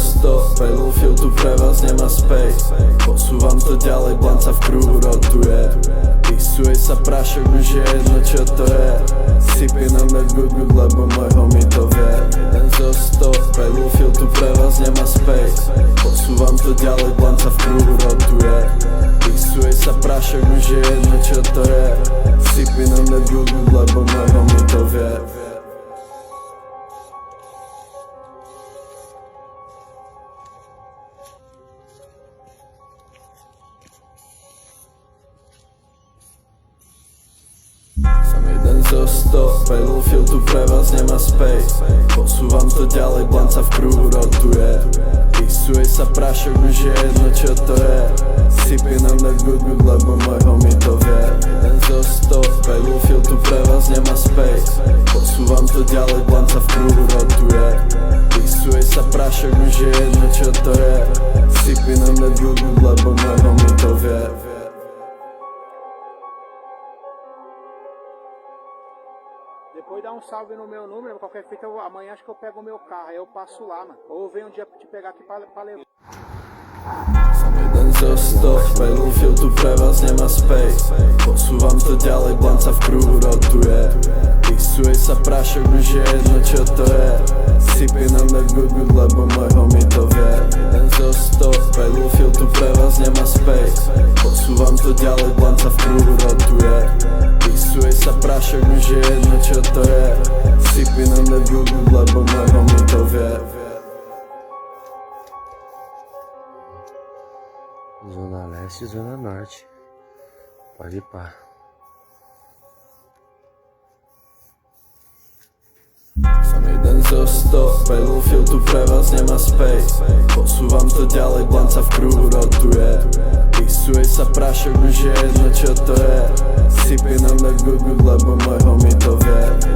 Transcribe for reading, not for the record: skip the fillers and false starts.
zo 100, Battlefield tu pre vás nemá space. Posúvam to ďalej, blanc sa v kruhu rotuje. Písuje sa prášok, už je jedno čo to je. Sypie nám na good good, lebo môj homie to vie. Jeden zo 100, Battlefield tu pre vás nemá space. Posúvam to ďalej, blanc sa v kruhu rotuje. Písuje sa prášok, už je jedno čo to je. Sypie nám na good good, lebo môj homie to vie. Som jeden zo 100, Battlefield tu pre vás nemá space. Posúvam to ďalej, blanc sa v kruhu rotuje. Písuje sa prášok, už je jedno čo to je. Sypie nám na good good, lebo môj homie to vie. Jeden zo 100, Battlefield tu pre vás nemá space. Posúvam to ďalej, blanc sa v kruhu rotuje. Písuje sa prášok, už je jedno čo to je. Sypie nám na good good, lebo môj homie to vie. Depois dá um salve no meu número, qualquer fita, amanhã acho que eu pego o meu carro, aí eu passo lá, mano. Ou eu venho um dia te pegar aqui pra levar. Som jeden zo 100, Battlefield tu pre vás nemá space. Posúvam to ďalej, blanc sa v kruhu rotuje. Písuje sa prášok, už je jedno čo to je. Sypie nám na good good, lebo môj homie to vie. Jeden zo 100, Battlefield tu pre vás nemá space. Posúvam to ďalej, blanc sa v kruhu rotuje. Písuje sa prášok, už je jedno čo to je. Sypie nám na good good, lebo môj homie to vie. Zona Leste e Zona Norte. Pode ir pá. Som jeden zo 100, Battlefield tu pre vás nemá space. Posúvam to ďalej, blanc sa v kruhu rotuje. Písuje sa prášok, už je jedno čo to je. Sypie nám na good good, lebo môj homie to vie.